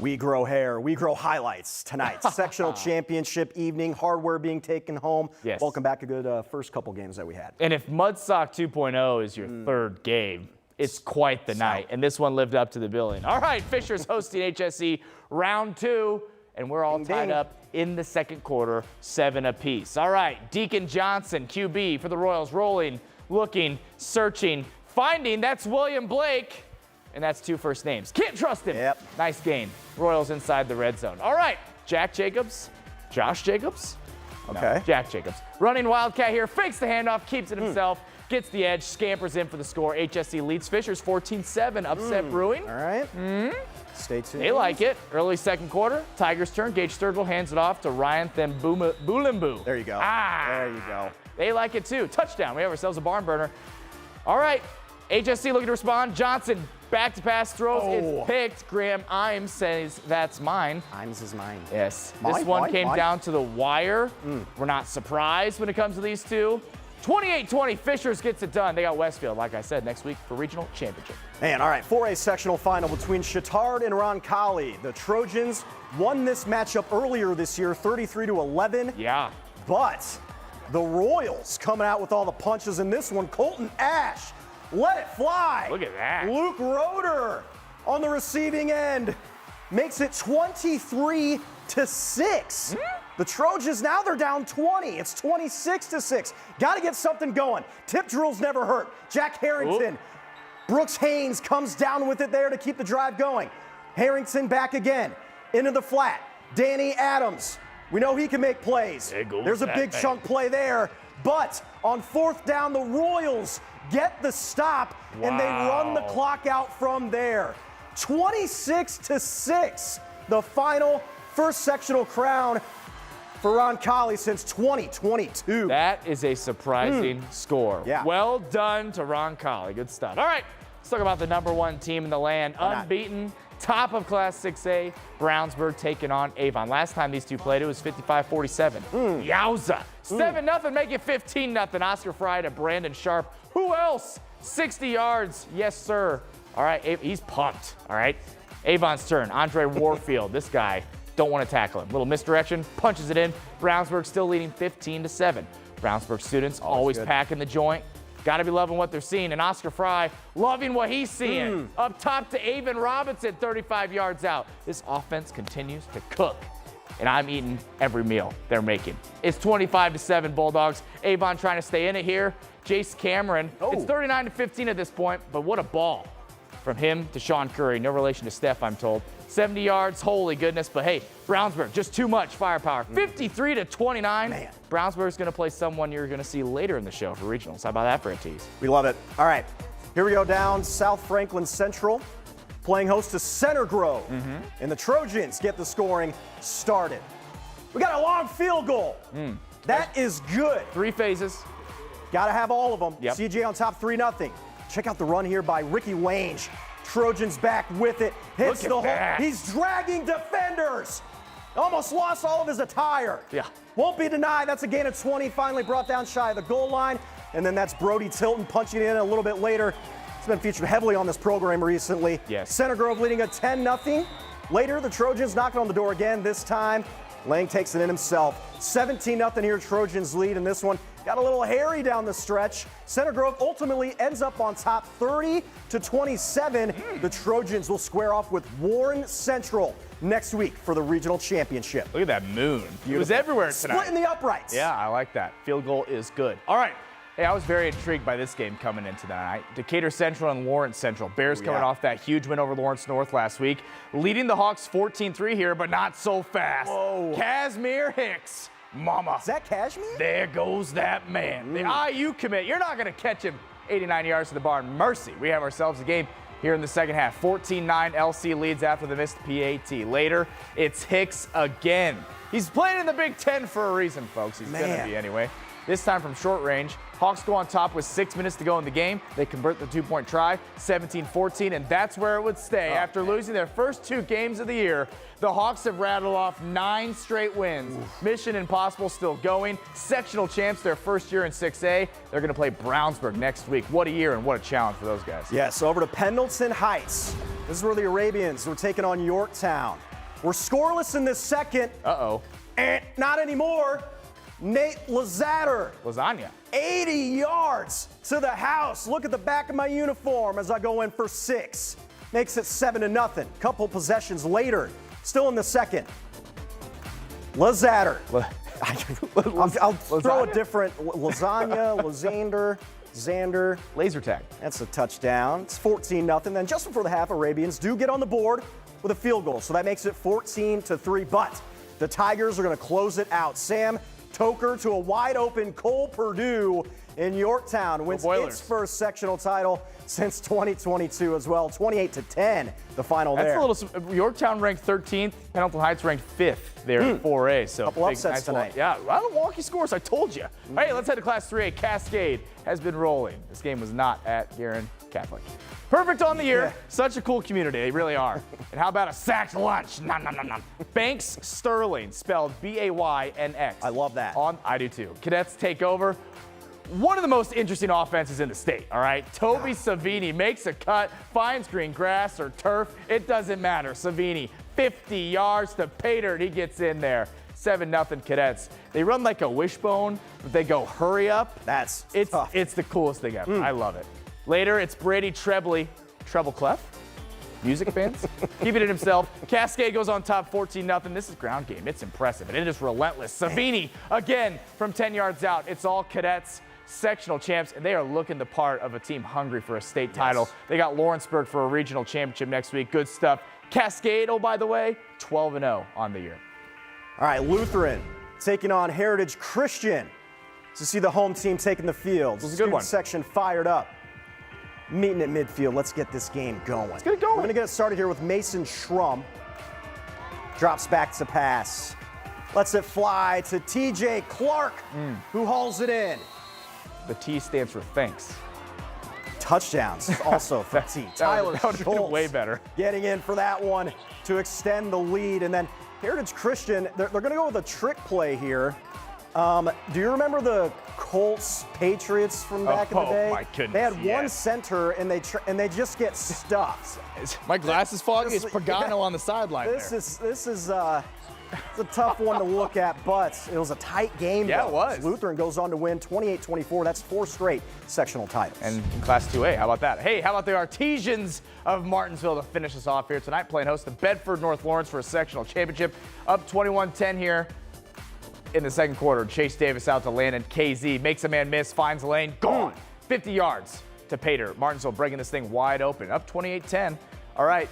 We grow hair, we grow highlights tonight. Sectional championship evening, hardware being taken home. Yes. Welcome back. A good first couple games that we had. And if Mudsock 2.0 is your third game, it's quite the night. And this one lived up to the billing. All right, Fisher's hosting HSE round 2, and we're all tied up in the second quarter, 7 apiece. All right, Deacon Johnson, QB for the Royals, rolling, looking, searching, finding. That's William Blake. And that's 2 first names. Can't trust him. Yep. Nice gain. Royals inside the red zone. All right, Jack Jacobs, Josh Jacobs. Okay. No, Jack Jacobs. Running Wildcat here, fakes the handoff, keeps it himself, gets the edge, scampers in for the score. HSE leads Fishers 14-7, upset brewing. All right. Stay tuned. They like it. Early second quarter, Tigers turn. Gage Sturgill hands it off to Ryan Thembulimbu. There you go. There you go. They like it too. Touchdown. We have ourselves a barn burner. All right, HSC looking to respond. Johnson, back to pass throws. It's picked. Graham Imes says, that's mine. Imes is mine. Yes. Mine, this one mine, came mine. down to the wire. We're not surprised when it comes to these two. 28-20, Fishers gets it done. They got Westfield, like I said, next week for regional championship. Man, all right, 4A sectional final between Chittard and Roncalli. The Trojans won this matchup earlier this year, 33-11. Yeah. But the Royals coming out with all the punches in this one. Colton Ash, let it fly. Look at that. Luke Roeder on the receiving end makes it 23-6. The Trojans, now they're down 20. It's 26-6. Got to get something going. Tip drills never hurt. Jack Harrington. Brooks Haynes comes down with it there to keep the drive going. Harrington back again. Into the flat. Danny Adams. We know he can make plays. There's a big chunk play there. But on 4th down, the Royals get the stop, and they run the clock out from there. 26-6, the final first sectional crown for Roncalli since 2022. That is a surprising score. Yeah. Well done to Roncalli. Good stuff. All right, let's talk about the #1 team in the land. Unbeaten, top of Class 6A, Brownsburg taking on Avon. Last time these two played, it was 55-47. Yowza. 7-0, make it 15-0. Oscar Fry to Brandon Sharp. Who else? 60 yards. Yes, sir. All right, he's pumped. All right. Avon's turn. Andre Warfield, this guy. Don't want to tackle him. Little misdirection, punches it in. Brownsburg still leading 15-7. Brownsburg students always packing the joint. Got to be loving what they're seeing. And Oscar Fry loving what he's seeing. Up top to Avon Robinson, 35 yards out. This offense continues to cook. And I'm eating every meal they're making. It's 25-7 Bulldogs. Avon trying to stay in it here. Jace Cameron. It's 39-15 at this point, but what a ball from him to Sean Curry. No relation to Steph, I'm told. 70 yards, holy goodness. But hey, Brownsburg, just too much firepower. 53-29. Man. Brownsburg's going to play someone you're going to see later in the show for regionals. How about that for a tease? We love it. All right, here we go down South Franklin Central, playing host to Center Grove. And the Trojans get the scoring started. We got a long field goal. That is good. 3 phases. Got to have all of them. Yep. CJ on top 3-0. Check out the run here by Ricky Wange. Trojans back with it. Hits the hole. He's dragging defenders. Almost lost all of his attire. Yeah. Won't be denied. That's a gain of 20. Finally brought down shy of the goal line. And then that's Brody Tilton punching it in a little bit later. It's been featured heavily on this program recently. Yes. Center Grove leading a 10-0. Later, the Trojans knocking on the door again. This time, Lang takes it in himself. 17-0 here, Trojans lead in this one. Got a little hairy down the stretch. Center Grove ultimately ends up on top 30-27. The Trojans will square off with Warren Central next week for the regional championship. Look at that moon. It was everywhere tonight. Splitting the uprights. Yeah, I like that. Field goal is good. All right. Hey, I was very intrigued by this game coming into tonight. Decatur Central and Lawrence Central. Bears coming off that huge win over Lawrence North last week. Leading the Hawks 14-3 here, but not so fast. Casimir Hicks. Mama. Is that Cashmere? There goes that man. The IU commit. You're not going to catch him 89 yards to the barn. Mercy. We have ourselves a game here in the second half. 14-9 LC leads after the missed PAT. Later, it's Hicks again. He's playing in the Big Ten for a reason, folks. He's going to be anyway. This time from short range. Hawks go on top with 6 minutes to go in the game. They convert the 2-point try, 17-14, and that's where it would stay. After losing their first 2 games of the year, the Hawks have rattled off 9 straight wins. Mission impossible still going. Sectional champs their first year in 6A. They're going to play Brownsburg next week. What a year and what a challenge for those guys. Yes, over to Pendleton Heights. This is where the Arabians were taking on Yorktown. We're scoreless in this second. Uh-oh. Not anymore. Nate Lazatter. Lasagna. 80 yards to the house. Look at the back of my uniform as I go in for 6. Makes it 7-0. Couple possessions later, still in the second. Lazatter. I'll throw a different lasagna, Xander. Laser tag. That's a touchdown. It's 14-0. Then just before the half, Arabians do get on the board with a field goal, so that makes it 14-3. But the Tigers are going to close it out. Sam Toker to a wide open Cole Purdue in Yorktown wins its first sectional title since 2022 as well. 28-10, the final there. That's a little. Yorktown ranked 13th. Pendleton Heights ranked 5th there in 4A. So couple upsets tonight. Yeah, a lot of wonky scores. I told you. Hey, let's head to Class 3A. Cascade has been rolling. This game was not at Guerin Catholic. Perfect on the year. Yeah. Such a cool community. They really are. And how about a sacked lunch? Nom, nom, nom, nom. Banks Sterling, spelled B-A-Y-N-X. I love that. I do too. Cadets take over. One of the most interesting offenses in the state, all right? Toby Savini makes a cut, finds green grass or turf. It doesn't matter. Savini, 50 yards to pay dirt. He gets in there. 7-0 Cadets. They run like a wishbone, but they go hurry up. That's tough. It's the coolest thing ever. I love it. Later, it's Brady Treble Clef. Music fans, keeping it himself. Cascade goes on top 14-0. This is ground game. It's impressive, and it is relentless. Savini, again, from 10 yards out. It's all Cadets, sectional champs, and they are looking the part of a team hungry for a state title. They got Lawrenceburg for a regional championship next week. Good stuff. Cascade, oh, by the way, 12-0 on the year. All right, Lutheran taking on Heritage Christian to see the home team taking the field. This is a good one. Section fired up. Meeting at midfield. Let's get this game going. Let's get it going. We're going to get it started here with Mason Schrum. Drops back to pass. Lets it fly to TJ Clark, who hauls it in. The T stands for thanks. Touchdowns also for T. Tyler that would've been Schultz way better. getting in for that one to extend the lead. And then Heritage Christian, they're going to go with a trick play here. Do you remember the Colts Patriots from back in the day? Oh my goodness, they had one yes. center and they just get stuffed. My glasses foggy. It's Pagano on the sideline This is it's a tough one to look at, but it was a tight game. Yeah, though. it was. Lutheran goes on to win 28-24. That's 4 straight sectional titles. And in Class 2A, how about that? Hey, how about the Artesians of Martinsville to finish us off here tonight, playing host to Bedford North Lawrence for a sectional championship. Up 21-10 here in the second quarter. Chase Davis out to Landon. KZ makes a man miss, finds the lane, gone. 50 yards to Pater. Martinsville breaking this thing wide open. Up 28-10. All right.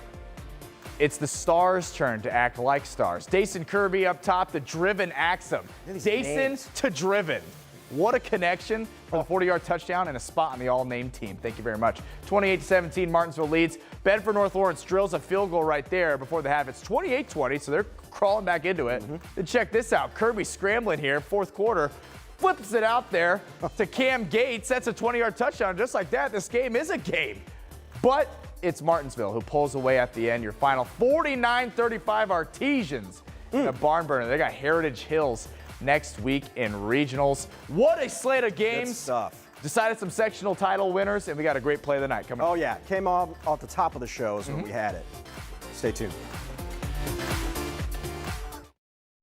It's the Stars' turn to act like stars. Dason Kirby up top, the Driven Axum. Dason to Driven. What a connection for the 40-yard touchdown and a spot on the all-name team. Thank you very much. 28-17, Martinsville leads. Bedford North Lawrence drills a field goal right there before the half. It's 28-20, so they're crawling back into it. Then check this out. Kirby scrambling here, fourth quarter. Flips it out there to Cam Gates. That's a 20-yard touchdown. Just like that, this game is a game. But it's Martinsville who pulls away at the end. Your final 49-35 Artesians in a barn burner. They got Heritage Hills next week in regionals. What a slate of games. Good stuff. Decided some sectional title winners, and we got a great play of the night coming up. Oh, yeah. Came off the top of the show is when we had it. Stay tuned.